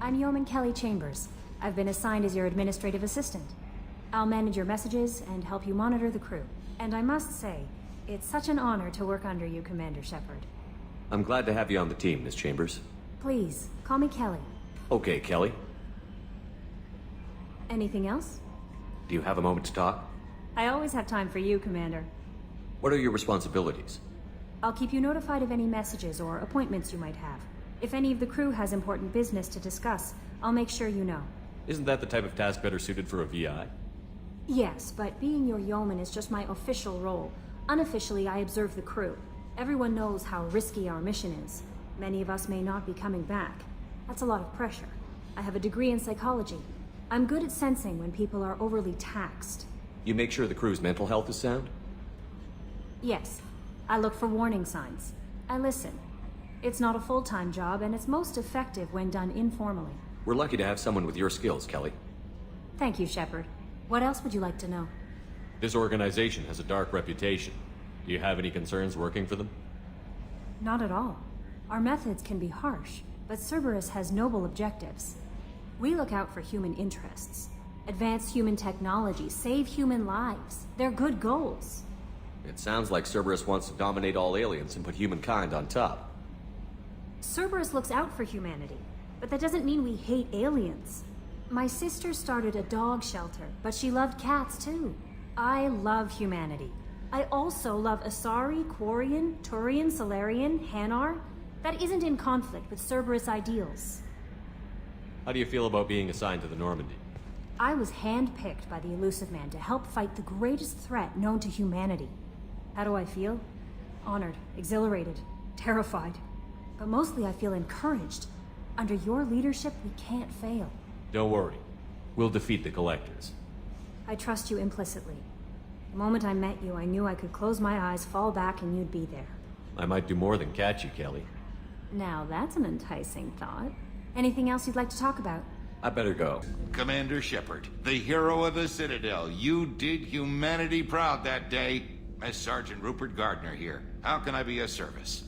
I'm Yeoman Kelly Chambers. I've been assigned as your administrative assistant. I'll manage your messages and help you monitor the crew. And I must say, it's such an honor to work under you, Commander Shepard. I'm glad to have you on the team, Miss Chambers. Please, call me Kelly. Okay, Kelly. Anything else? Do you have a moment to talk? I always have time for you, Commander. What are your responsibilities? I'll keep you notified of any messages or appointments you might have. If any of the crew has important business to discuss, I'll make sure you know. Isn't that the type of task better suited for a VI? Yes, but being your yeoman is just my official role. Unofficially, I observe the crew. Everyone knows how risky our mission is. Many of us may not be coming back. That's a lot of pressure. I have a degree in psychology. I'm good at sensing when people are overly taxed. You make sure the crew's mental health is sound? Yes. I look for warning signs. I listen. It's not a full-time job, and it's most effective when done informally. We're lucky to have someone with your skills, Kelly. Thank you, Shepard. What else would you like to know? This organization has a dark reputation. Do you have any concerns working for them? Not at all. Our methods can be harsh, but Cerberus has noble objectives. We look out for human interests. Advance human technology, save human lives. They're good goals. It sounds like Cerberus wants to dominate all aliens and put humankind on top. Cerberus looks out for humanity, but that doesn't mean we hate aliens. My sister started a dog shelter, but she loved cats too. I love humanity. I also love Asari, Quarian, Turian, Solarian, Hanar. That isn't in conflict with Cerberus ideals. How do you feel about being assigned to the Normandy? I was handpicked by the Elusive Man to help fight the greatest threat known to humanity. How do I feel? Honored, exhilarated, terrified. But mostly I feel encouraged. Under your leadership, we can't fail. Don't worry. We'll defeat the Collectors. I trust you implicitly. The moment I met you, I knew I could close my eyes, fall back, and you'd be there. I might do more than catch you, Kelly. Now that's an enticing thought. Anything else you'd like to talk about? I better go. Commander Shepard, the hero of the Citadel. You did humanity proud that day. Mess Sergeant Rupert Gardner here. How can I be of service?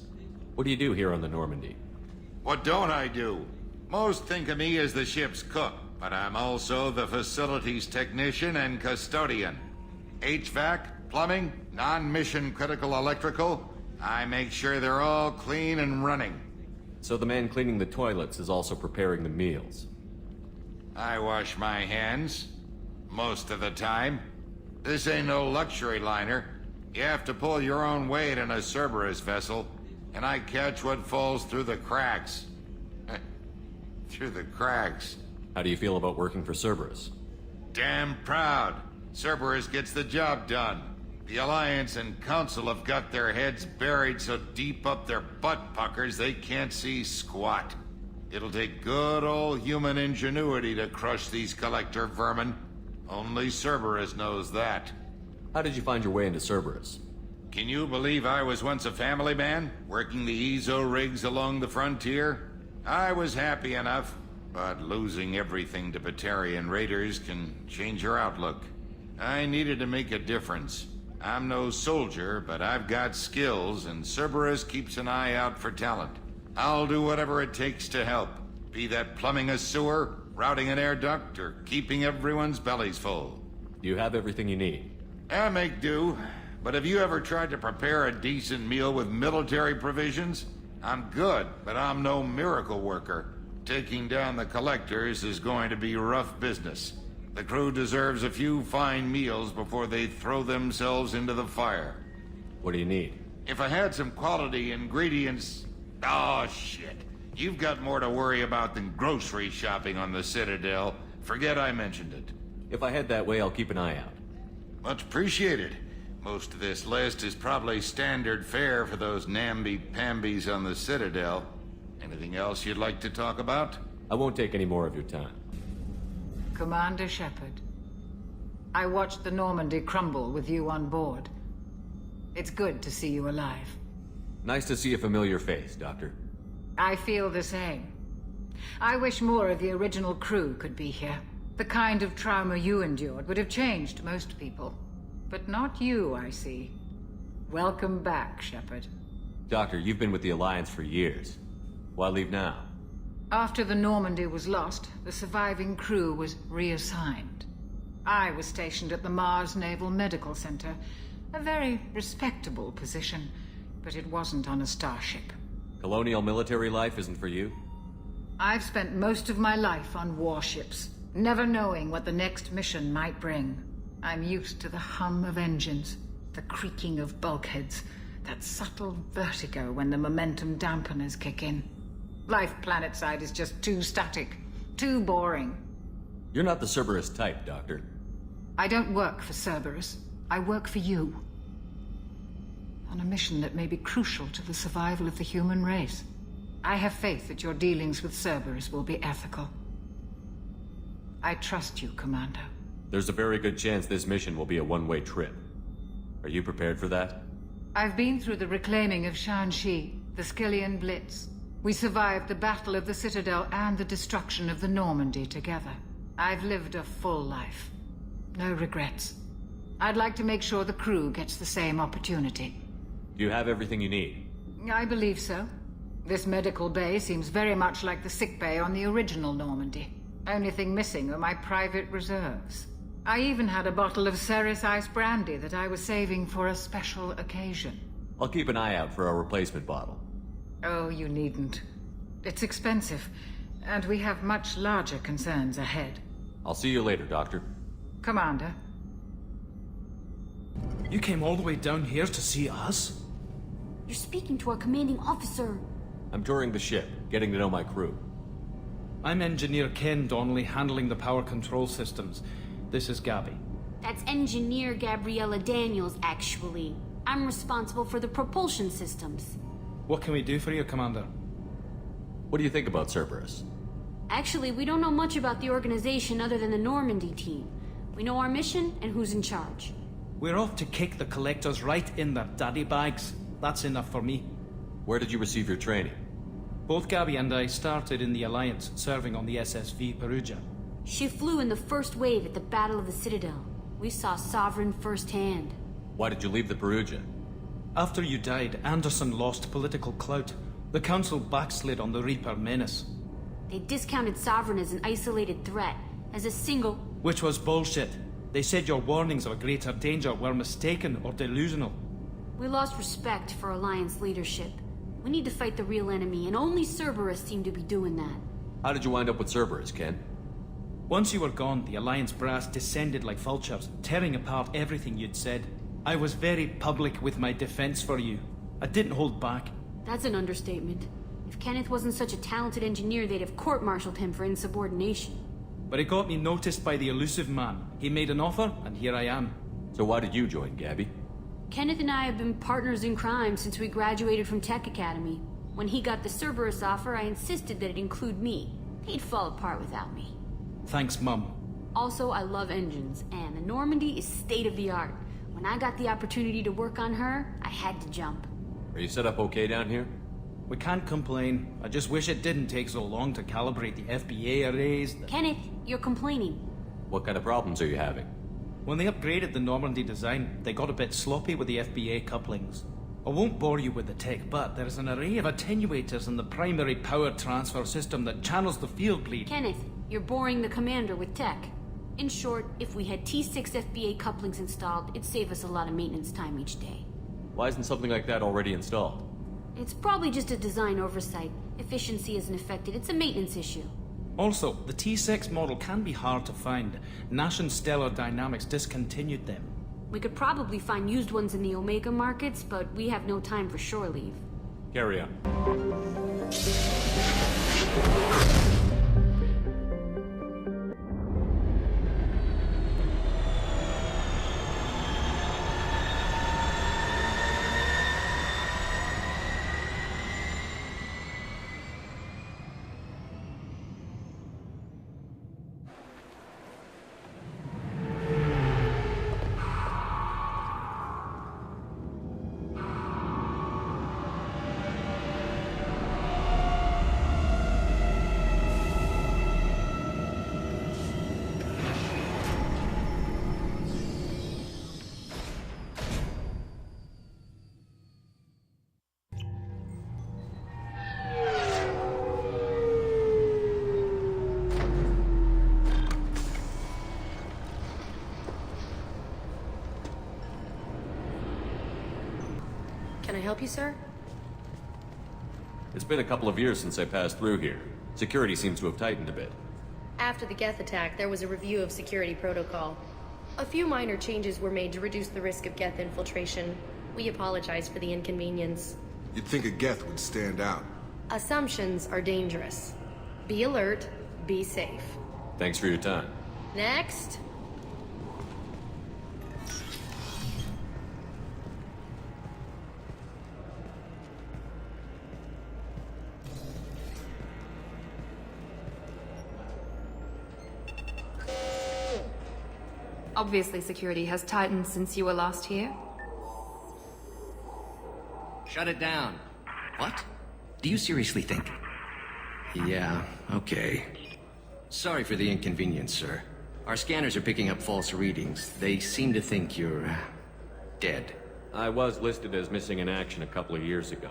What do you do here on the Normandy? What don't I do? Most think of me as the ship's cook, but I'm also the facilities technician and custodian. HVAC, plumbing, non-mission critical electrical. I make sure they're all clean and running. So the man cleaning the toilets is also preparing the meals. I wash my hands. Most of the time. This ain't no luxury liner. You have to pull your own weight in a Cerberus vessel, and I catch what falls through the cracks. Through the cracks. How do you feel about working for Cerberus? Damn proud. Cerberus gets the job done. The Alliance and Council have got their heads buried so deep up their butt puckers they can't see squat. It'll take good old human ingenuity to crush these collector vermin. Only Cerberus knows that. How did you find your way into Cerberus? Can you believe I was once a family man, working the Ezo rigs along the frontier? I was happy enough, but losing everything to Batarian raiders can change your outlook. I needed to make a difference. I'm no soldier, but I've got skills, and Cerberus keeps an eye out for talent. I'll do whatever it takes to help, be that plumbing a sewer, routing an air duct, or keeping everyone's bellies full. Do you have everything you need? I make do, but have you ever tried to prepare a decent meal with military provisions? I'm good, but I'm no miracle worker. Taking down the Collectors is going to be rough business. The crew deserves a few fine meals before they throw themselves into the fire. What do you need? If I had some quality ingredients... Oh, shit. You've got more to worry about than grocery shopping on the Citadel. Forget I mentioned it. If I head that way, I'll keep an eye out. Much appreciated. Most of this list is probably standard fare for those namby-pambies on the Citadel. Anything else you'd like to talk about? I won't take any more of your time. Commander Shepard, I watched the Normandy crumble with you on board. It's good to see you alive. Nice to see a familiar face, Doctor. I feel the same. I wish more of the original crew could be here. The kind of trauma you endured would have changed most people. But not you, I see. Welcome back, Shepard. Doctor, you've been with the Alliance for years. Why leave now? After the Normandy was lost, the surviving crew was reassigned. I was stationed at the Mars Naval Medical Center, a very respectable position, but it wasn't on a starship. Colonial military life isn't for you? I've spent most of my life on warships, never knowing what the next mission might bring. I'm used to the hum of engines, the creaking of bulkheads, that subtle vertigo when the momentum dampeners kick in. Life planetside is just too static, too boring. You're not the Cerberus type, Doctor. I don't work for Cerberus. I work for you. On a mission that may be crucial to the survival of the human race. I have faith that your dealings with Cerberus will be ethical. I trust you, Commander. There's a very good chance this mission will be a one-way trip. Are you prepared for that? I've been through the reclaiming of Shanxi, the Skillian Blitz. We survived the Battle of the Citadel and the destruction of the Normandy together. I've lived a full life. No regrets. I'd like to make sure the crew gets the same opportunity. Do you have everything you need? I believe so. This medical bay seems very much like the sick bay on the original Normandy. Only thing missing are my private reserves. I even had a bottle of Ceres Ice brandy that I was saving for a special occasion. I'll keep an eye out for a replacement bottle. Oh, you needn't. It's expensive, and we have much larger concerns ahead. I'll see you later, Doctor. Commander. You came all the way down here to see us? You're speaking to our commanding officer. I'm touring the ship, getting to know my crew. I'm Engineer Ken Donnelly, handling the power control systems. This is Gabby. That's Engineer Gabriella Daniels, actually. I'm responsible for the propulsion systems. What can we do for you, Commander? What do you think about Cerberus? Actually, we don't know much about the organization other than the Normandy team. We know our mission and who's in charge. We're off to kick the collectors right in their daddy bags. That's enough for me. Where did you receive your training? Both Gabby and I started in the Alliance, serving on the SSV Perugia. She flew in the first wave at the Battle of the Citadel. We saw Sovereign firsthand. Why did you leave the Perugia? After you died, Anderson lost political clout. The Council backslid on the Reaper menace. They discounted Sovereign as an isolated threat, as a single... Which was bullshit. They said your warnings of a greater danger were mistaken or delusional. We lost respect for Alliance leadership. We need to fight the real enemy, and only Cerberus seemed to be doing that. How did you wind up with Cerberus, Ken? Once you were gone, the Alliance brass descended like vultures, tearing apart everything you'd said. I was very public with my defense for you. I didn't hold back. That's an understatement. If Kenneth wasn't such a talented engineer, they'd have court-martialed him for insubordination. But it got me noticed by the elusive man. He made an offer, and here I am. So why did you join, Gabby? Kenneth and I have been partners in crime since we graduated from Tech Academy. When he got the Cerberus offer, I insisted that it include me. He'd fall apart without me. Thanks, Mum. Also, I love engines, and the Normandy is state-of-the-art. When I got the opportunity to work on her, I had to jump. Are you set up okay down here? We can't complain. I just wish it didn't take so long to calibrate the FBA arrays. Kenneth, you're complaining. What kind of problems are you having? When they upgraded the Normandy design, they got a bit sloppy with the FBA couplings. I won't bore you with the tech, but there's an array of attenuators in the primary power transfer system that channels the field bleed. Kenneth, you're boring the commander with tech. In short, if we had T6 FBA couplings installed, it'd save us a lot of maintenance time each day. Why isn't something like that already installed? It's probably just a design oversight. Efficiency isn't affected. It's a maintenance issue. Also, the T6 model can be hard to find. Nash and Stellar Dynamics discontinued them. We could probably find used ones in the Omega markets, but we have no time for shore leave. Carry on. help you, sir? It's been a couple of years since I passed through here. Security seems to have tightened a bit. After the Geth attack, there was a review of security protocol. A few minor changes were made to reduce the risk of Geth infiltration. We apologize for the inconvenience. You'd think a Geth would stand out. Assumptions are dangerous. Be alert, be safe. Thanks for your time. Next. Obviously, security has tightened since you were last here. Shut it down. What? Do you seriously think? Yeah, okay. Sorry for the inconvenience, sir. Our scanners are picking up false readings. They seem to think you're... dead. I was listed as missing in action a couple of years ago.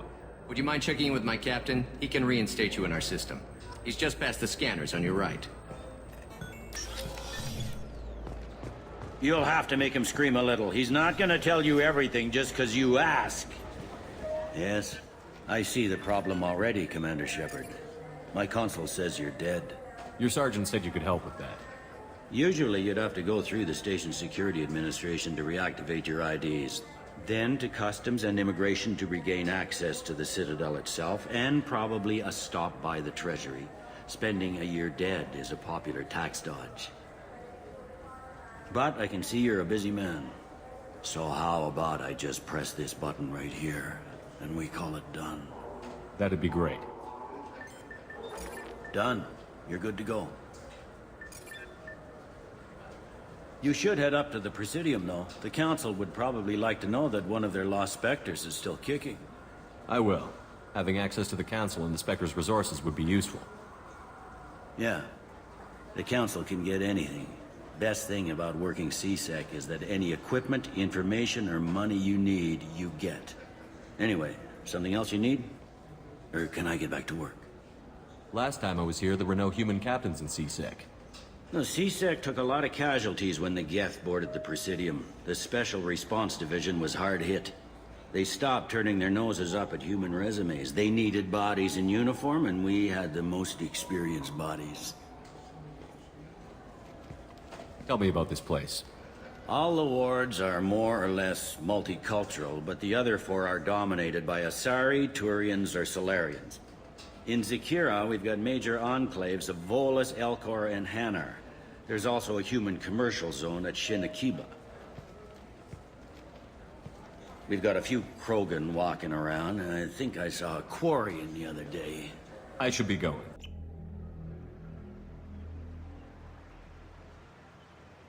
Would you mind checking in with my captain? He can reinstate you in our system. He's just past the scanners on your right. You'll have to make him scream a little. He's not gonna tell you everything just because you ask. Yes, I see the problem already, Commander Shepard. My consul says you're dead. Your sergeant said you could help with that. Usually you'd have to go through the station security administration to reactivate your IDs. Then to customs and immigration to regain access to the Citadel itself, and probably a stop by the Treasury. Spending a year dead is a popular tax dodge. But I can see you're a busy man. So how about I just press this button right here, and we call it done? That'd be great. Done. You're good to go. You should head up to the Presidium, though. The Council would probably like to know that one of their lost Spectres is still kicking. I will. Having access to the Council and the Spectre's resources would be useful. Yeah. The Council can get anything. Best thing about working CSEC is that any equipment, information, or money you need, you get. Anyway, something else you need? Or can I get back to work? Last time I was here, there were no human captains in CSEC. No, CSEC took a lot of casualties when the Geth boarded the Presidium. The Special Response Division was hard hit. They stopped turning their noses up at human resumes. They needed bodies in uniform, and we had the most experienced bodies. Tell me about this place. All the wards are more or less multicultural, but the other four are dominated by Asari, Turians, or Solarians. In Zakira, we've got major enclaves of Volus, Elcor, and Hanar. There's also a human commercial zone at Shinakiba. We've got a few Krogan walking around, and I think I saw a Quarian the other day. I should be going.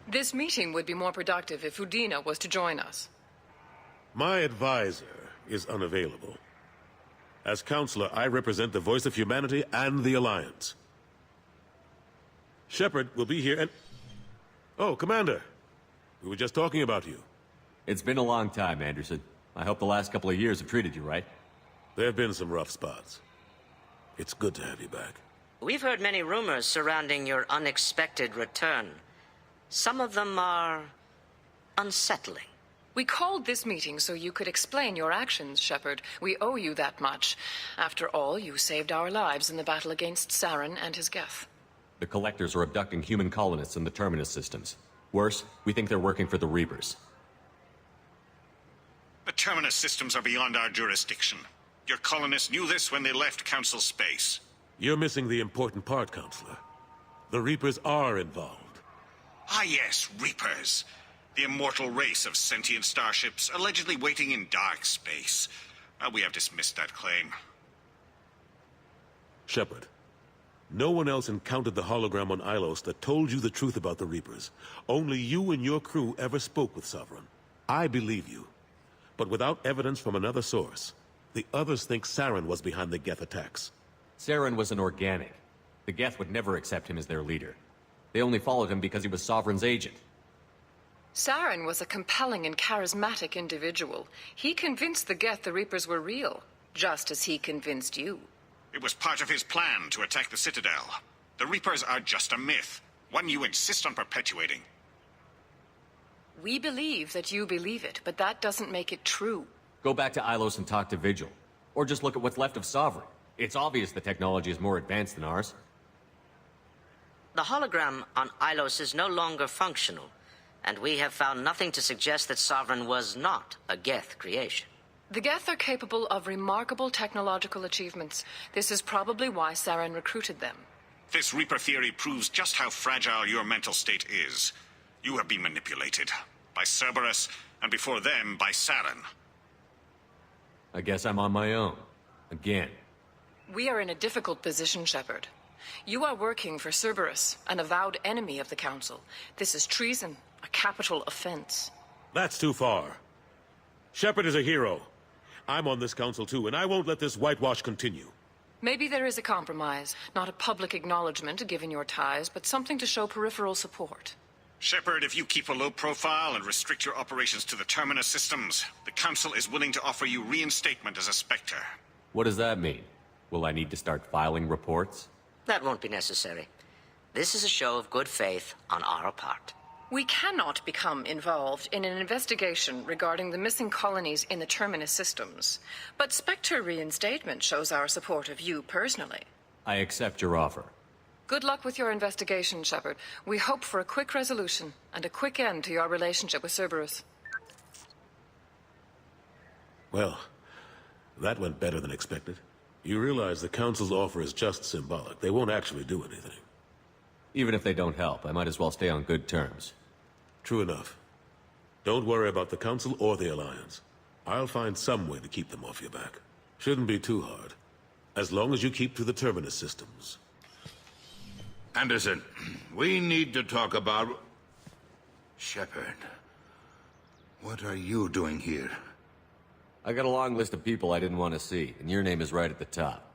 This meeting would be more productive if Udina was to join us. My advisor is unavailable. As counselor, I represent the voice of humanity and the Alliance. Shepard will be here and... Oh, Commander. We were just talking about you. It's been a long time, Anderson. I hope the last couple of years have treated you right. There have been some rough spots. It's good to have you back. We've heard many rumors surrounding your unexpected return. Some of them are unsettling. We called this meeting so you could explain your actions, Shepard. We owe you that much. After all, you saved our lives in the battle against Saren and his Geth. The Collectors are abducting human colonists in the Terminus systems. Worse, we think they're working for the Reapers. The Terminus systems are beyond our jurisdiction. Your colonists knew this when they left Council space. You're missing the important part, Counselor. The Reapers are involved. Ah yes, Reapers. The immortal race of sentient starships allegedly waiting in dark space. We have dismissed that claim. Shepard, no one else encountered the hologram on Ilos that told you the truth about the Reapers. Only you and your crew ever spoke with Sovereign. I believe you. But without evidence from another source, the others think Saren was behind the Geth attacks. Saren was an organic. The Geth would never accept him as their leader. They only followed him because he was Sovereign's agent. Saren was a compelling and charismatic individual. He convinced the Geth the Reapers were real, just as he convinced you. It was part of his plan to attack the Citadel. The Reapers are just a myth, one you insist on perpetuating. We believe that you believe it, but that doesn't make it true. Go back to Ilos and talk to Vigil. Or just look at what's left of Sovereign. It's obvious the technology is more advanced than ours. The hologram on Ilos is no longer functional, and we have found nothing to suggest that Sovereign was not a Geth creation. The Geth are capable of remarkable technological achievements. This is probably why Saren recruited them. This Reaper theory proves just how fragile your mental state is. You have been manipulated. By Cerberus, and before them, by Saren. I guess I'm on my own. Again. We are in a difficult position, Shepard. You are working for Cerberus, an avowed enemy of the Council. This is treason, a capital offense. That's too far. Shepard is a hero. I'm on this council too, and I won't let this whitewash continue. Maybe there is a compromise. Not a public acknowledgement given your ties, but something to show peripheral support. Shepard, if you keep a low profile and restrict your operations to the Terminus systems, the Council is willing to offer you reinstatement as a Spectre. What does that mean? Will I need to start filing reports? That won't be necessary. This is a show of good faith on our part. We cannot become involved in an investigation regarding the missing colonies in the Terminus systems. But Spectre reinstatement shows our support of you personally. I accept your offer. Good luck with your investigation, Shepard. We hope for a quick resolution and a quick end to your relationship with Cerberus. Well, that went better than expected. You realize the Council's offer is just symbolic. They won't actually do anything. Even if they don't help, I might as well stay on good terms. True enough. Don't worry about the Council or the Alliance. I'll find some way to keep them off your back. Shouldn't be too hard. As long as you keep to the Terminus systems. Anderson, we need to talk about... Shepard. What are you doing here? I got a long list of people I didn't want to see, and your name is right at the top.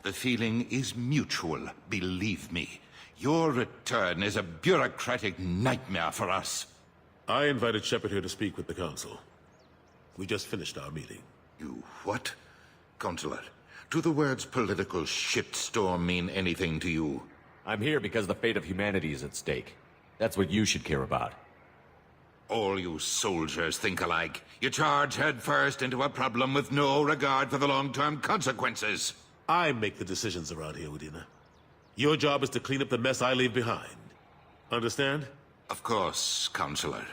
The feeling is mutual, believe me. Your return is a bureaucratic nightmare for us. I invited Shepard here to speak with the Council. We just finished our meeting. You what? Counselor, do the words political shitstorm mean anything to you? I'm here because the fate of humanity is at stake. That's what you should care about. All you soldiers think alike. You charge headfirst into a problem with no regard for the long-term consequences. I make the decisions around here, Udina. Your job is to clean up the mess I leave behind. Understand? Of course, Counselor.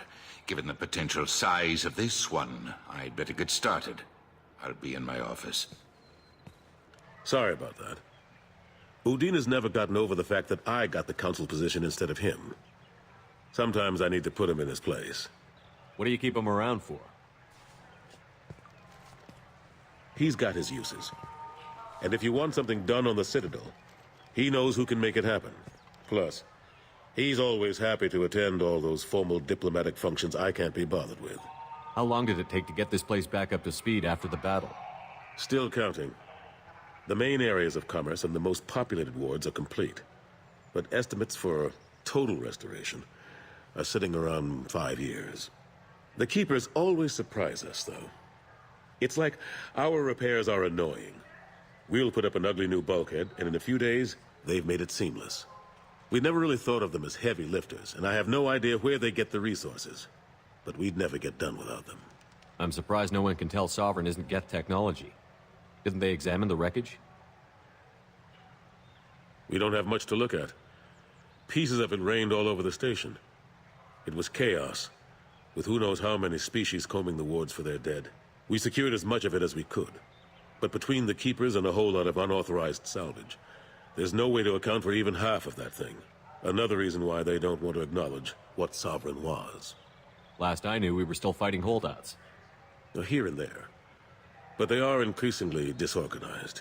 Given the potential size of this one, I'd better get started. I'll be in my office. Sorry about that. Udina's never gotten over the fact that I got the Council position instead of him. Sometimes I need to put him in his place. What do you keep him around for? He's got his uses. And if you want something done on the Citadel, he knows who can make it happen. Plus, he's always happy to attend all those formal diplomatic functions I can't be bothered with. How long did it take to get this place back up to speed after the battle? Still counting. The main areas of commerce and the most populated wards are complete. But estimates for total restoration are sitting around 5 years. The Keepers always surprise us, though. It's like our repairs are annoying. We'll put up an ugly new bulkhead, and in a few days, they've made it seamless. We never really thought of them as heavy lifters, and I have no idea where they get the resources. But we'd never get done without them. I'm surprised no one can tell Sovereign isn't Geth technology. Didn't they examine the wreckage? We don't have much to look at. Pieces of it rained all over the station. It was chaos, with who knows how many species combing the wards for their dead. We secured as much of it as we could. But between the Keepers and a whole lot of unauthorized salvage, there's no way to account for even half of that thing. Another reason why they don't want to acknowledge what Sovereign was. Last I knew, we were still fighting holdouts. Here and there. But they are increasingly disorganized.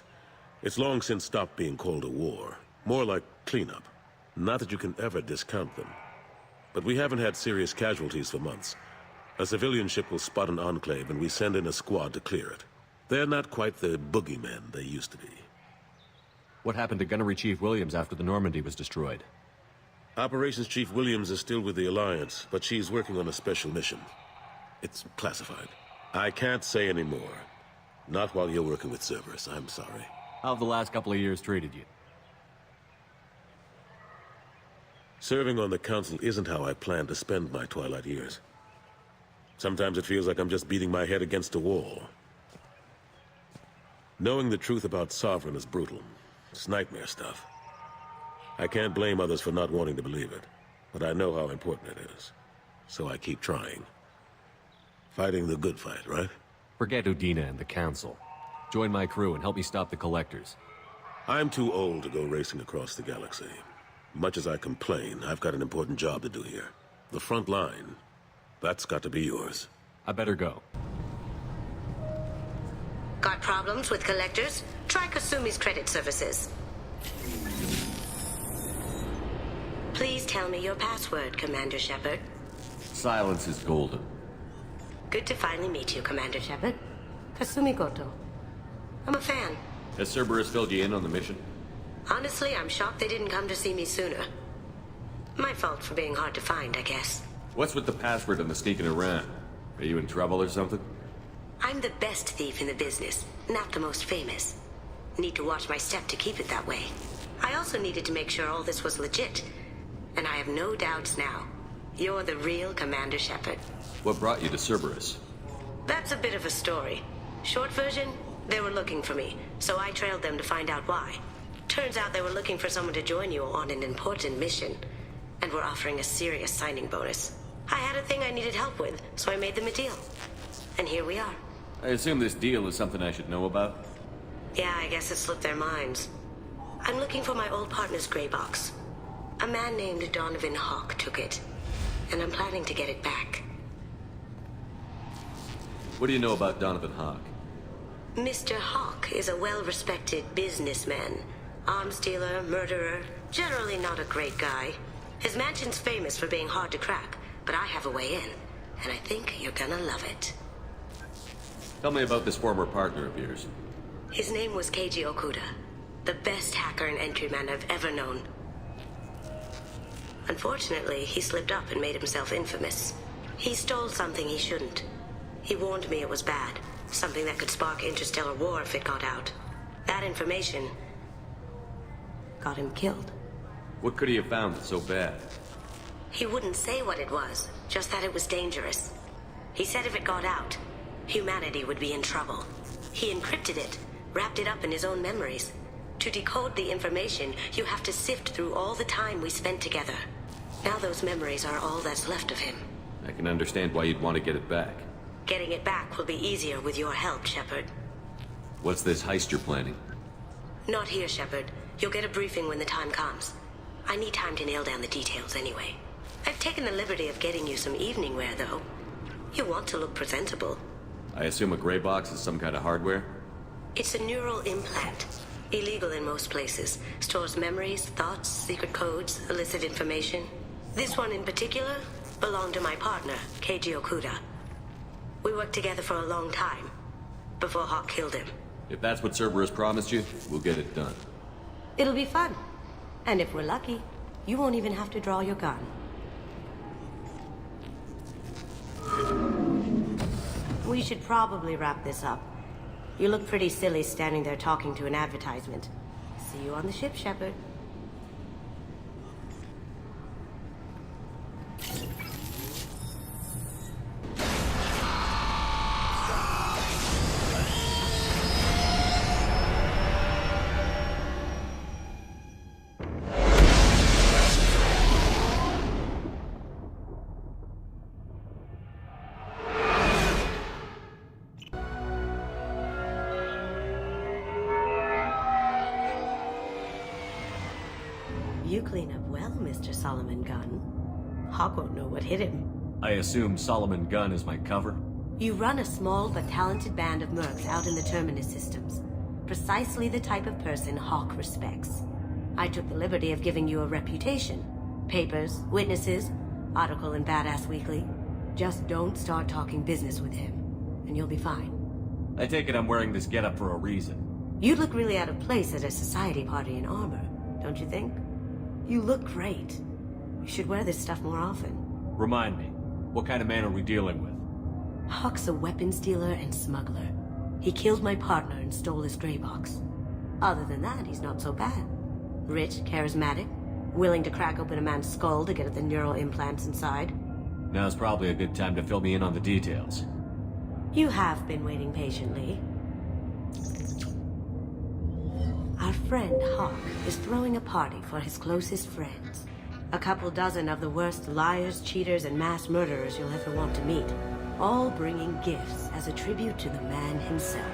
It's long since stopped being called a war. More like cleanup. Not that you can ever discount them. But we haven't had serious casualties for months. A civilian ship will spot an enclave and we send in a squad to clear it. They're not quite the boogeymen they used to be. What happened to Gunnery Chief Williams after the Normandy was destroyed? Operations Chief Williams is still with the Alliance, but she's working on a special mission. It's classified. I can't say any more. Not while you're working with Cerberus, I'm sorry. How have the last couple of years treated you? Serving on the Council isn't how I plan to spend my twilight years. Sometimes it feels like I'm just beating my head against a wall. Knowing the truth about Sovereign is brutal. It's nightmare stuff. I can't blame others for not wanting to believe it, but I know how important it is. So I keep trying. Fighting the good fight, right? Forget Udina and the Council. Join my crew and help me stop the Collectors. I'm too old to go racing across the galaxy. Much as I complain, I've got an important job to do here. The front line. That's got to be yours. I better go. Got problems with collectors? Try Kasumi's credit services. Please tell me your password, Commander Shepard. Silence is golden. Good to finally meet you, Commander Shepard. Kasumi Goto. I'm a fan. Has Cerberus filled you in on the mission? Honestly, I'm shocked they didn't come to see me sooner. My fault for being hard to find, I guess. What's with the password and the sneaking around? Are you in trouble or something? I'm the best thief in the business, not the most famous. Need to watch my step to keep it that way. I also needed to make sure all this was legit. And I have no doubts now. You're the real Commander Shepard. What brought you to Cerberus? That's a bit of a story. Short version, they were looking for me, so I trailed them to find out why. Turns out they were looking for someone to join you on an important mission, and were offering a serious signing bonus. I had a thing I needed help with, so I made them a deal. And here we are. I assume this deal is something I should know about? Yeah, I guess it slipped their minds. I'm looking for my old partner's gray box. A man named Donovan Hawk took it, and I'm planning to get it back. What do you know about Donovan Hawk? Mr. Hawk is a well-respected businessman. Arms dealer, murderer, generally not a great guy. His mansion's famous for being hard to crack, but I have a way in, and I think you're gonna love it. Tell me about this former partner of yours. His name was Keiji Okuda, the best hacker and entryman I've ever known. Unfortunately, he slipped up and made himself infamous. He stole something he shouldn't. He warned me it was bad, something that could spark interstellar war if it got out. That information got him killed. What could he have found that's so bad? He wouldn't say what it was, just that it was dangerous. He said if it got out, humanity would be in trouble. He encrypted it, wrapped it up in his own memories. To decode the information, you have to sift through all the time we spent together. Now those memories are all that's left of him. I can understand why you'd want to get it back. Getting it back will be easier with your help, Shepard. What's this heist you're planning? Not here, Shepard. You'll get a briefing when the time comes. I need time to nail down the details anyway. I've taken the liberty of getting you some evening wear, though. You want to look presentable. I assume a gray box is some kind of hardware? It's a neural implant. Illegal in most places. Stores memories, thoughts, secret codes, illicit information. This one in particular belonged to my partner, Keiji Okuda. We worked together for a long time, before Hawk killed him. If that's what Cerberus promised you, we'll get it done. It'll be fun. And if we're lucky, you won't even have to draw your gun. We should probably wrap this up. You look pretty silly standing there talking to an advertisement. See you on the ship, Shepard. You clean up well, Mr. Solomon Gunn. Hawk won't know what hit him. I assume Solomon Gunn is my cover? You run a small but talented band of mercs out in the Terminus systems. Precisely the type of person Hawk respects. I took the liberty of giving you a reputation. Papers, witnesses, article in Badass Weekly. Just don't start talking business with him, and you'll be fine. I take it I'm wearing this getup for a reason. You'd look really out of place at a society party in armor, don't you think? You look great. You should wear this stuff more often. Remind me, what kind of man are we dealing with? Hawk's a weapons dealer and smuggler. He killed my partner and stole his gray box. Other than that, he's not so bad. Rich, charismatic, willing to crack open a man's skull to get at the neural implants inside. Now's probably a good time to fill me in on the details. You have been waiting patiently. Our friend Hawk is throwing a party for his closest friends. A couple dozen of the worst liars, cheaters, and mass murderers you'll ever want to meet. All bringing gifts as a tribute to the man himself.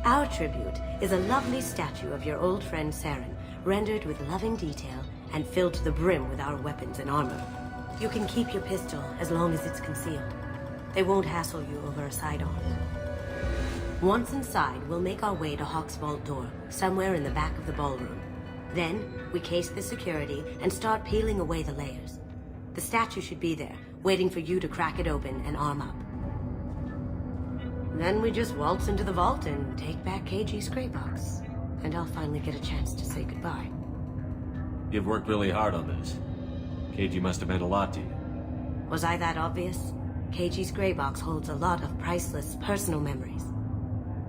Our tribute is a lovely statue of your old friend Saren, rendered with loving detail and filled to the brim with our weapons and armor. You can keep your pistol as long as it's concealed. They won't hassle you over a sidearm. Once inside, we'll make our way to Hawk's vault door, somewhere in the back of the ballroom. Then, we case the security and start peeling away the layers. The statue should be there, waiting for you to crack it open and arm up. Then we just waltz into the vault and take back KG's gray box. And I'll finally get a chance to say goodbye. You've worked really hard on this. KG must have meant a lot to you. Was I that obvious? KG's gray box holds a lot of priceless personal memories.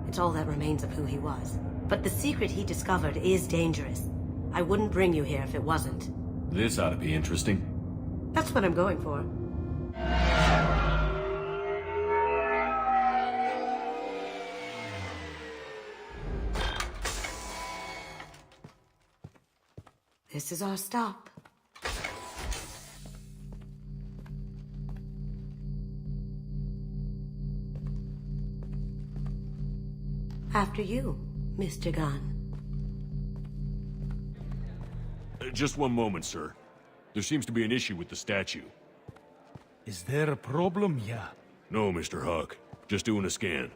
It's all that remains of who he was. But the secret he discovered is dangerous. I wouldn't bring you here if it wasn't. This ought to be interesting. That's what I'm going for. This is our stop. After you, Mr. Gunn. Just one moment, sir. There seems to be an issue with the statue. Is there a problem here? No, Mr. Hawk. Just doing a scan.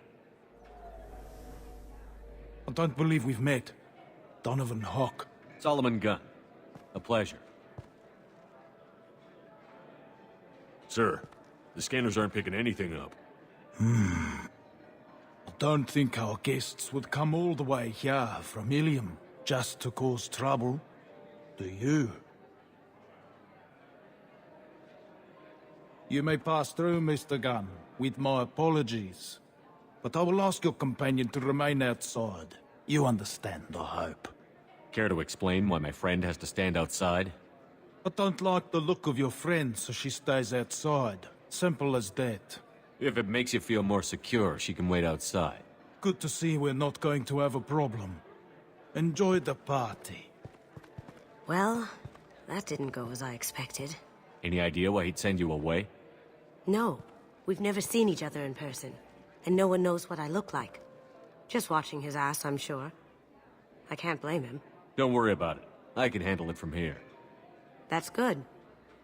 I don't believe we've met. Donovan Hawk. Solomon Gunn. A pleasure. Sir, the scanners aren't picking anything up. I don't think our guests would come all the way here from Ilium just to cause trouble. Do you? You may pass through, Mr. Gunn, with my apologies. But I will ask your companion to remain outside. You understand, I hope. Care to explain why my friend has to stand outside? I don't like the look of your friend, so she stays outside. Simple as that. If it makes you feel more secure, she can wait outside. Good to see we're not going to have a problem. Enjoy the party. Well, that didn't go as I expected. Any idea why he'd send you away? No, we've never seen each other in person, and no one knows what I look like. Just watching his ass, I'm sure. I can't blame him. Don't worry about it. I can handle it from here. That's good,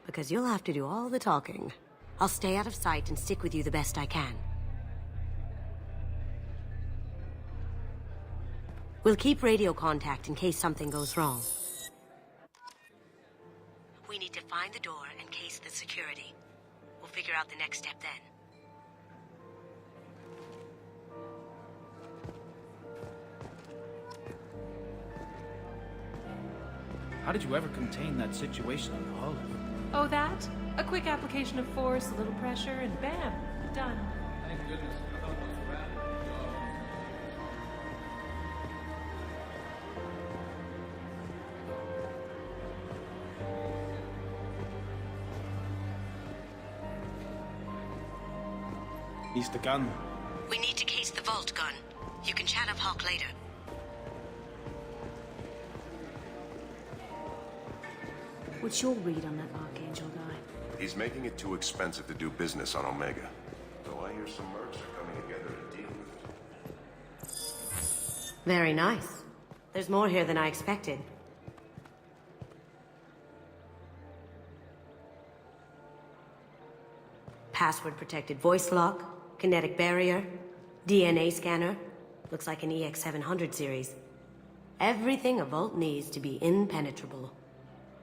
because you'll have to do all the talking. I'll stay out of sight and stick with you the best I can. We'll keep radio contact in case something goes wrong. We need to find the door and case the security. We'll figure out the next step then. How did you ever contain that situation on the hull? Oh, that? A quick application of force, a little pressure, and bam! Done. Thank goodness. I thought it was a wrap. Mr. Gunn. We need to case the vault, Gunn. You can chat up Hawk later. What's your read on that Archangel guy? He's making it too expensive to do business on Omega. Though I hear some mercs are coming together to deal with it. Very nice. There's more here than I expected. Password-protected voice lock, kinetic barrier, DNA scanner. Looks like an EX700 series. Everything a vault needs to be impenetrable.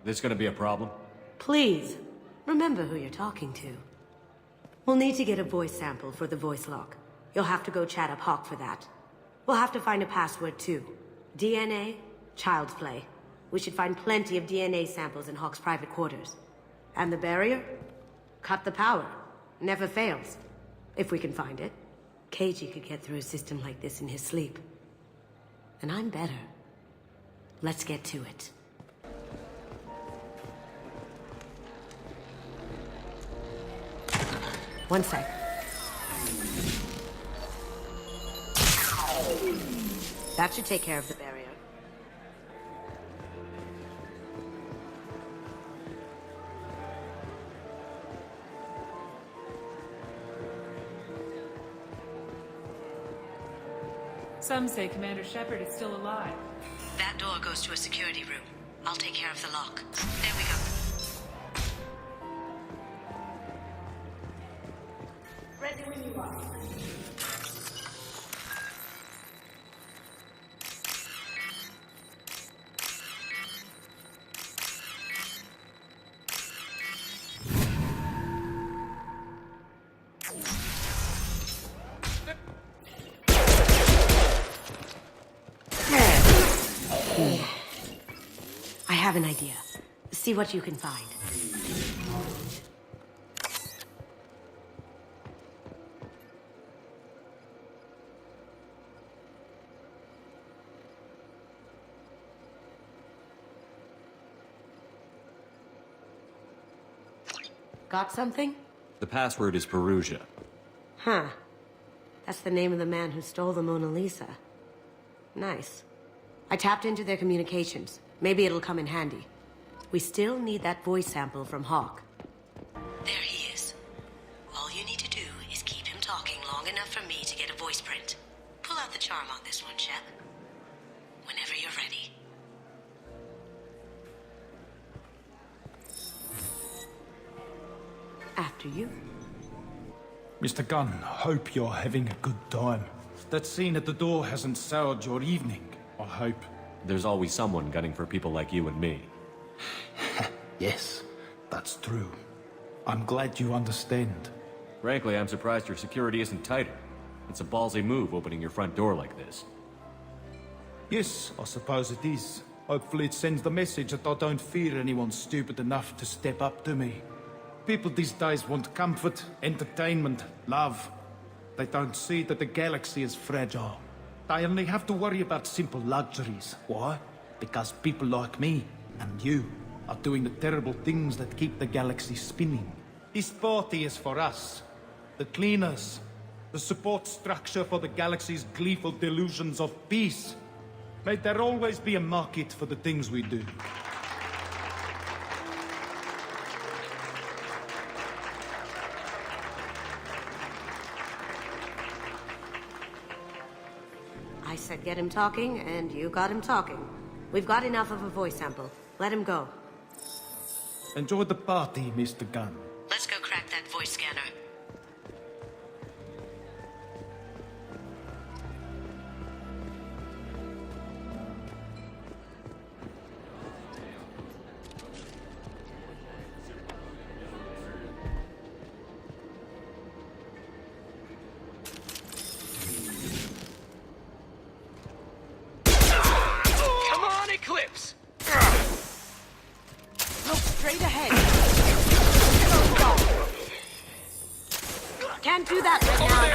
This gonna be a problem? Please, remember who you're talking to. We'll need to get a voice sample for the voice lock. You'll have to go chat up Hawk for that. We'll have to find a password too. DNA, child's play. We should find plenty of DNA samples in Hawk's private quarters. And the barrier? Cut the power. Never fails. If we can find it. KG could get through a system like this in his sleep. And I'm better. Let's get to it. One sec. That should take care of the barrier. Some say Commander Shepard is still alive. That door goes to a security room. I'll take care of the lock. There we go. Ready when you are. I have an idea. See what you can find. Got something? The password is Perugia. Huh. That's the name of the man who stole the Mona Lisa. Nice. I tapped into their communications. Maybe it'll come in handy. We still need that voice sample from Hawk. There he is. All you need to do is keep him talking long enough for me to get a voice print. Pull out the charm on this one, Shep. Whenever you're ready. After you. Mr. Gunn, hope you're having a good time. That scene at the door hasn't soured your evening, I hope. There's always someone gunning for people like you and me. Yes, that's true. I'm glad you understand. Frankly, I'm surprised your security isn't tighter. It's a ballsy move opening your front door like this. Yes, I suppose it is. Hopefully it sends the message that I don't fear anyone stupid enough to step up to me. People these days want comfort, entertainment, love. They don't see that the galaxy is fragile. They only have to worry about simple luxuries. Why? Because people like me and you are doing the terrible things that keep the galaxy spinning. This party is for us, the cleaners, the support structure for the galaxy's gleeful delusions of peace. May there always be a market for the things we do. I said get him talking, and you got him talking. We've got enough of a voice sample. Let him go. Enjoy the party, Mr. Gunn. Let's go crack that voice scanner. Straight ahead. Can't do that right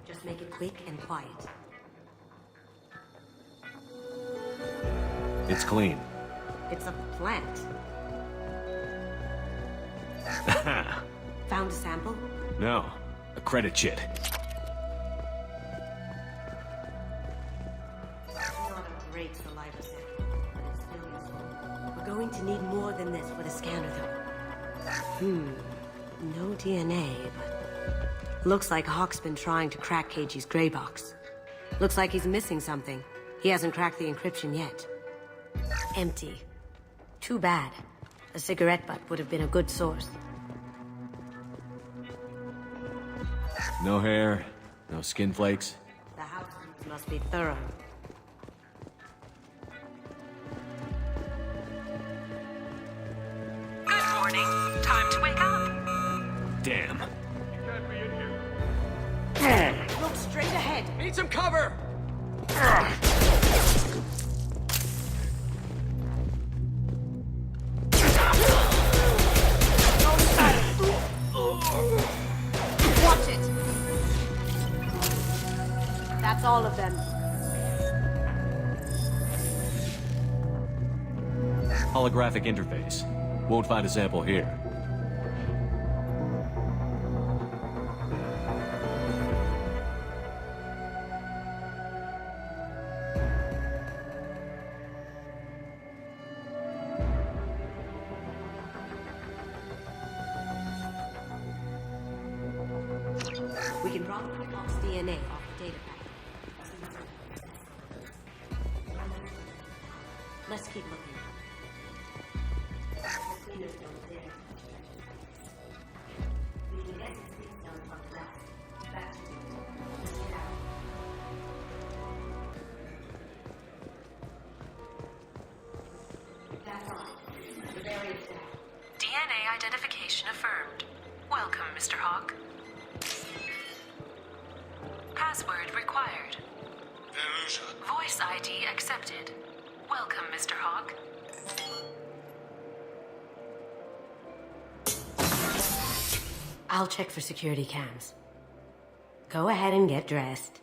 Just make it quick and quiet. It's clean. It's a plant. Found a sample? No, a credit chit. Not a great saliva sample, but it's still useful. We're going to need more than this for the scanner, though. No DNA, but... Looks like Hawk's been trying to crack Keiji's gray box. Looks like he's missing something. He hasn't cracked the encryption yet. Empty. Too bad. A cigarette butt would have been a good source. No hair, no skin flakes. The house must be thorough. Good morning. Time to wake up. Damn. Look straight ahead. Need some cover! all of them. Holographic interface. Won't find a sample here. We can drop Hawk's DNA off the data pack. Let's keep looking. We can get some sleep cells on the left. Back to you. Let's get out. That's all. The barrier's down. DNA identification affirmed. Welcome, Mr. Hawk. Password required. Voice ID accepted. Welcome, Mr. Hawk. I'll check for security cams. Go ahead and get dressed.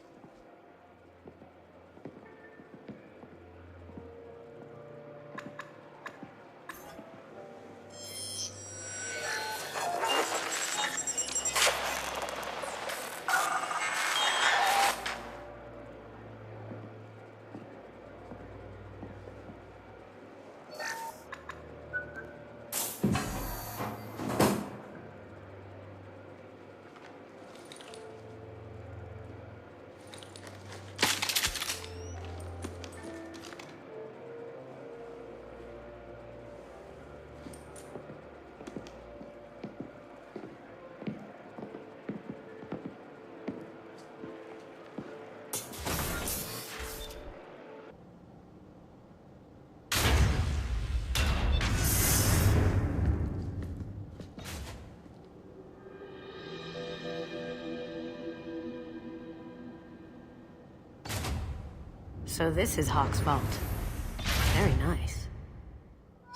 So this is Hawk's vault. Very nice.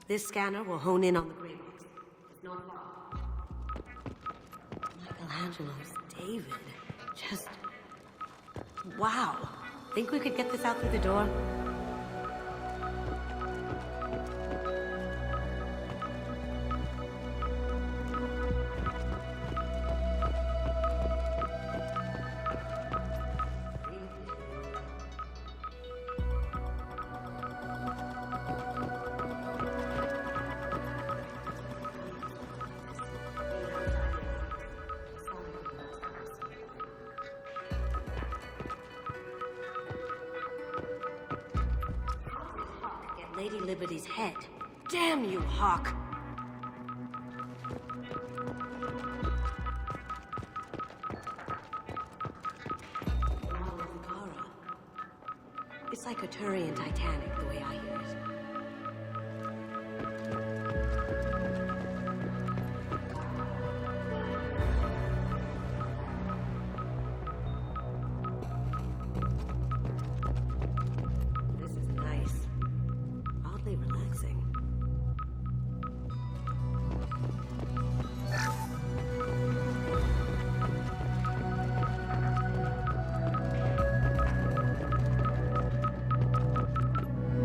This scanner will hone in on the gray box. It's not far. Michelangelo's David. Just... wow. Think we could get this out through the door? Lady Liberty's head. Damn you, Hawk! It's like a Turian Titanic, the way I hear it. This is nice. Oddly relaxing.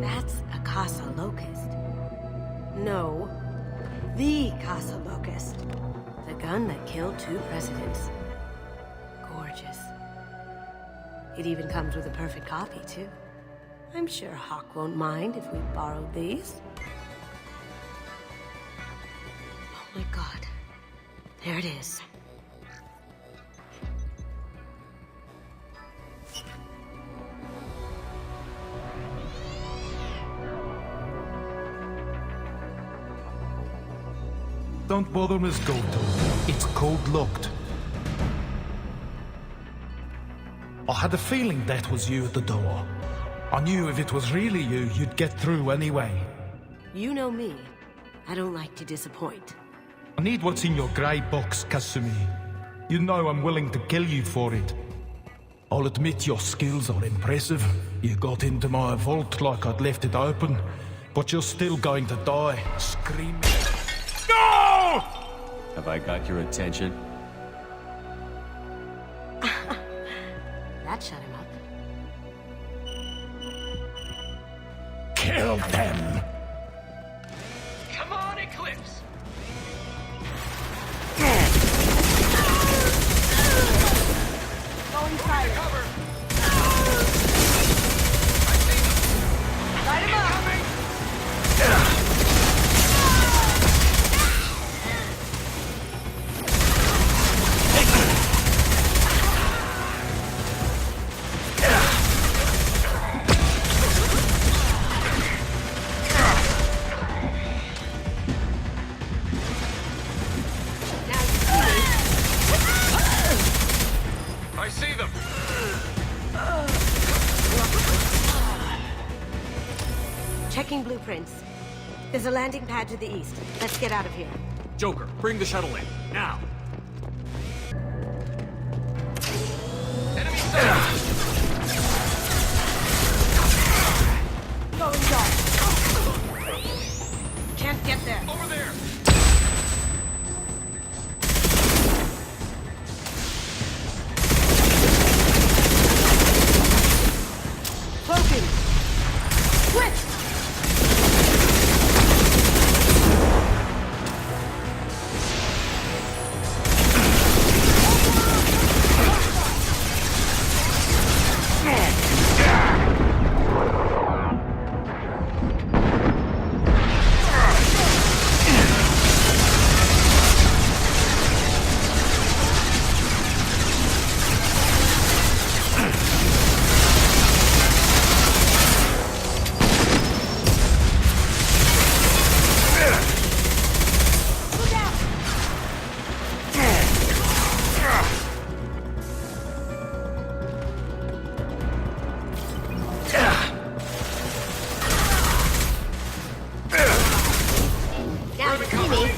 That's a Casa Locust. No, the Casa Locust. The gun that killed 2 presidents. Gorgeous. It even comes with a perfect copy, too. I'm sure Hawk won't mind if we borrowed these. Oh my god. There it is. Don't bother, Miss Goto. It's code-locked. I had a feeling that was you at the door. I knew if it was really you, you'd get through anyway. You know me. I don't like to disappoint. I need what's in your grey box, Kasumi. You know I'm willing to kill you for it. I'll admit your skills are impressive. You got into my vault like I'd left it open, but you're still going to die, screaming. No! Have I got your attention? That shut him up. kill them. Come on, Eclipse! Going silent. Cover! Light him up! I see them! Checking blueprints. There's a landing pad to the east. Let's get out of here. Joker, bring the shuttle in, now! Enemy sighted! Going dark. Can't get there. Over there! Cloaking. Quick! Now you see me.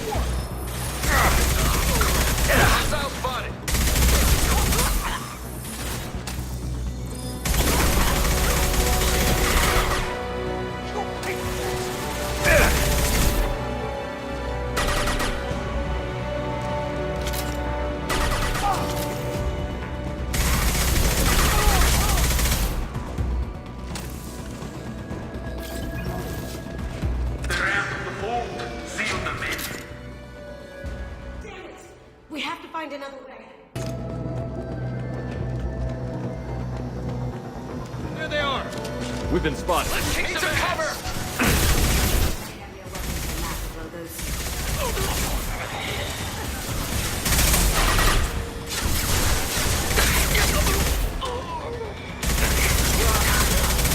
Hostile spotted! The ramp of the vault. Seal them in. Damn it! We have to find another way. There they are! We've been spotted. Let's take some cover!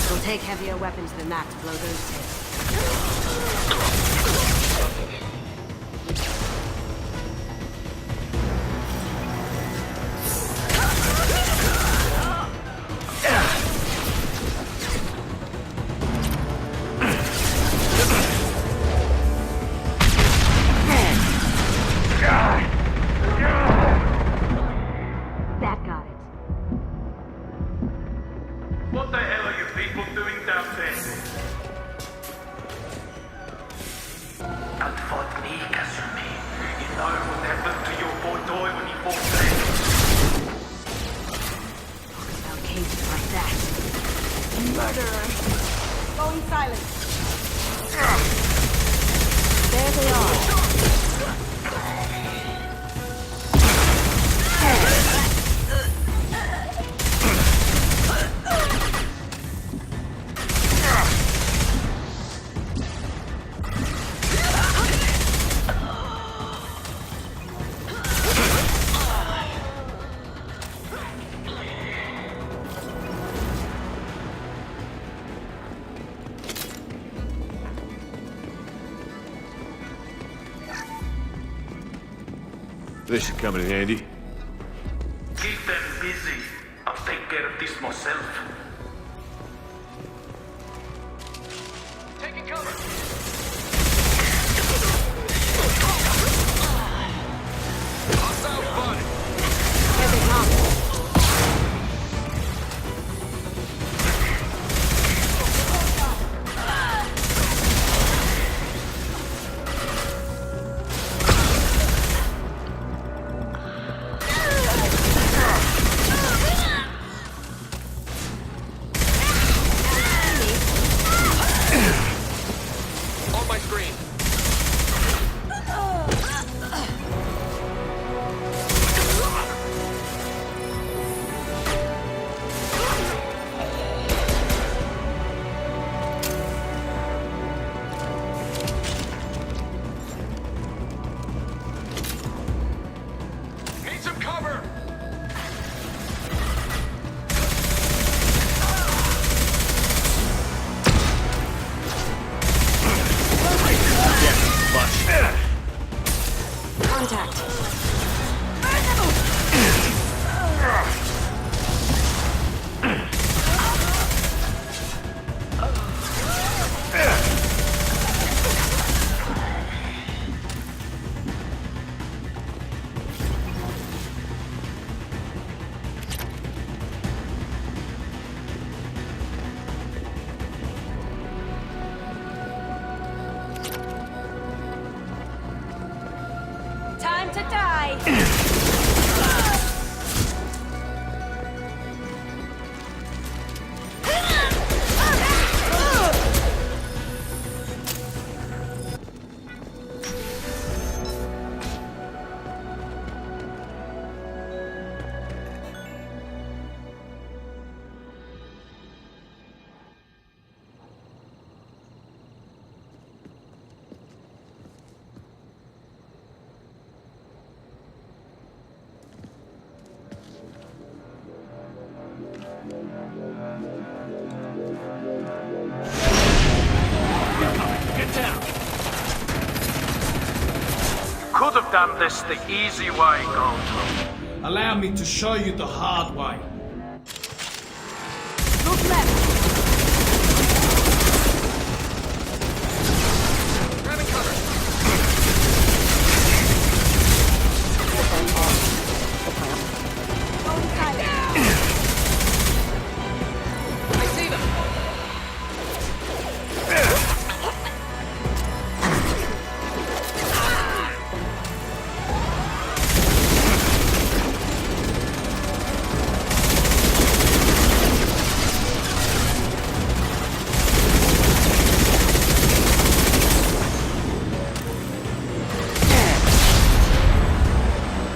It'll take heavier weapons than that to blow those tails. That got it. What the hell are you people doing down there? Don't fight me, Kasumi. You know what happened to your boy Toy when he fought back. Talk about cages like that. Murderer. Going silent. There they are. This should come in handy. Keep them busy. I'll take care of this myself. Taking cover! Hostile spotted! Here they come. understand this the easy way, Gold. Allow me to show you the hard way. Look left. Grabbing cover. Going silent. I see them.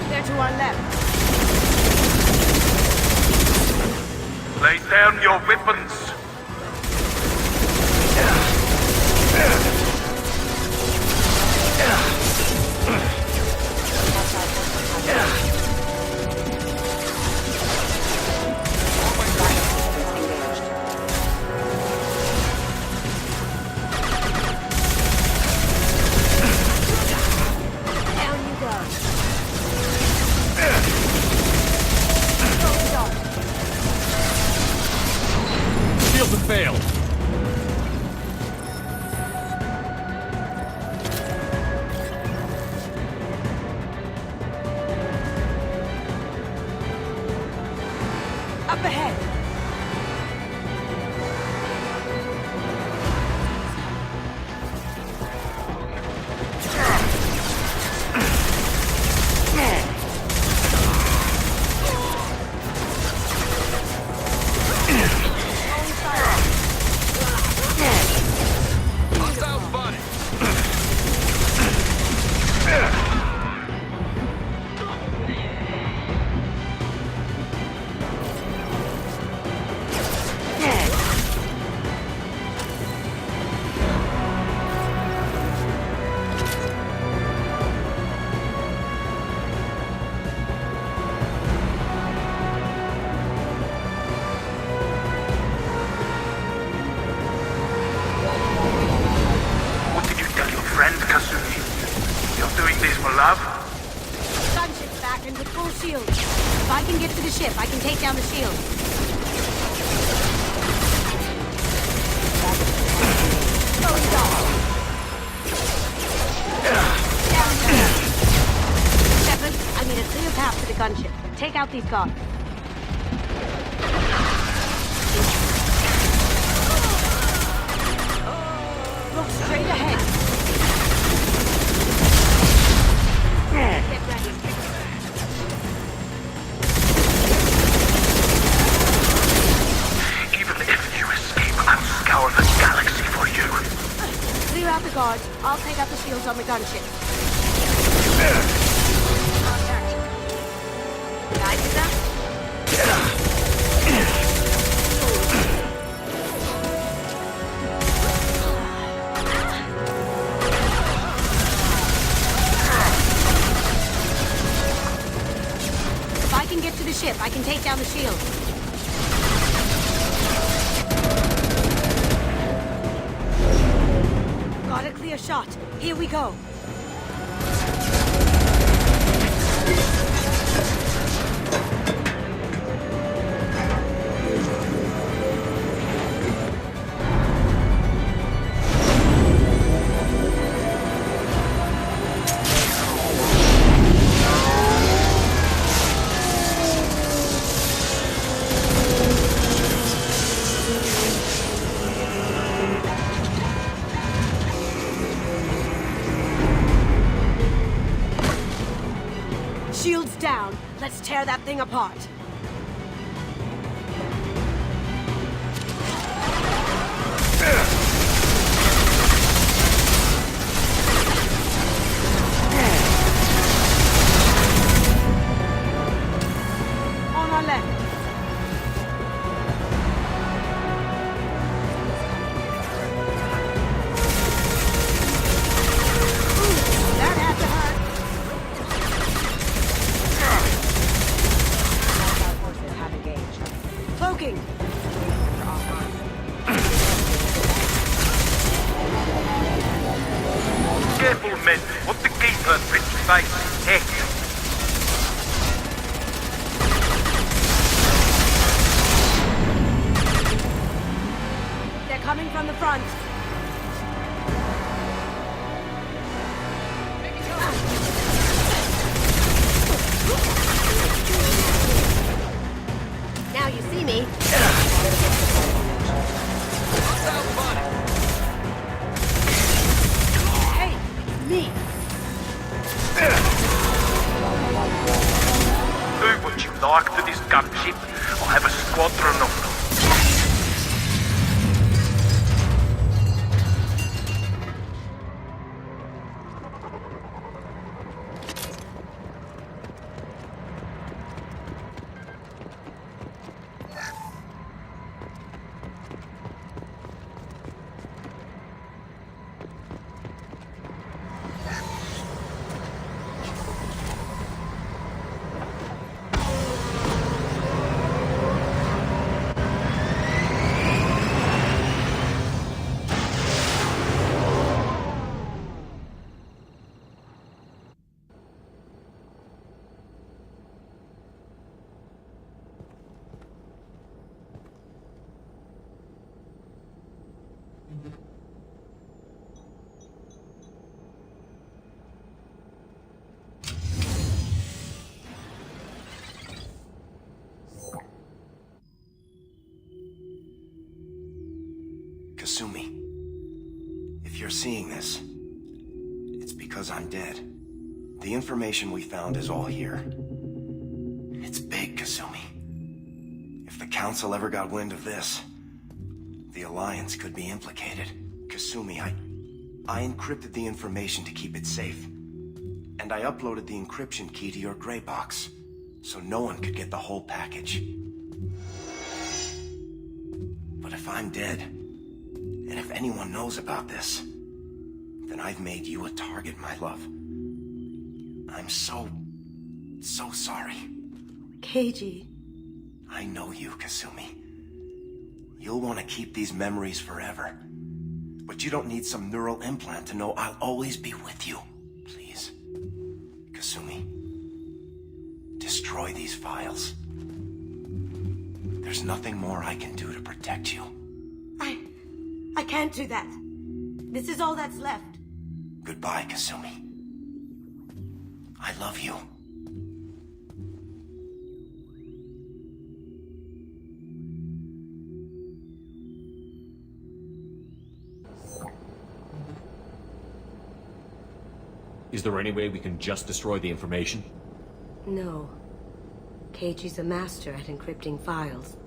They're to our left. Lay down your weapons. Down you go. Going dark. Shields have failed. Up ahead. Hostile spotted. What did you tell your friend, Kasumi? You're doing this for love? Gunship's back and with full shield. If I can get to the ship, I can take down the shield. Going dark. Down there. Shepard, I need a clear path to the gunship. Take out these guards. Look straight ahead. Get ready. Even if you escape, I'll scour the galaxy for you. Clear out the guards. I'll take out the shields on the gunship. Contact. Guys, is that? If I can get to the ship, I can take down the shield. Got a clear shot. Here we go. Shields down. Let's tear that thing apart. On our left. Ooh, that had to hurt. Cloaking. Careful, men. What the keeper fits face. dock to this gunship, I'll have a squadron of them. Kasumi, if you're seeing this, it's because I'm dead. The information we found is all here. It's big, Kasumi. If the Council ever got wind of this, the Alliance could be implicated. Kasumi, I encrypted the information to keep it safe. And I uploaded the encryption key to your gray box, so no one could get the whole package. But if I'm dead, and if anyone knows about this, then I've made you a target, my love. I'm so sorry. Keiji. I know you, Kasumi. You'll want to keep these memories forever. But you don't need some neural implant to know I'll always be with you. Please. Kasumi. Destroy these files. There's nothing more I can do to protect you. I can't do that. This is all that's left. Goodbye, Kasumi. I love you. Is there any way we can just destroy the information? No. Keiji's a master at encrypting files.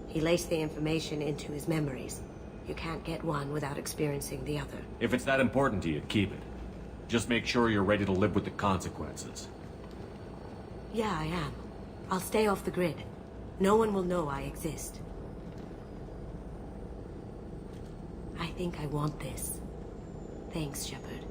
He laced the information into his memories. You can't get one without experiencing the other. If it's that important to you, keep it. Just make sure you're ready to live with the consequences. Yeah, I am. I'll stay off the grid. No one will know I exist. I think I want this. Thanks, Shepard.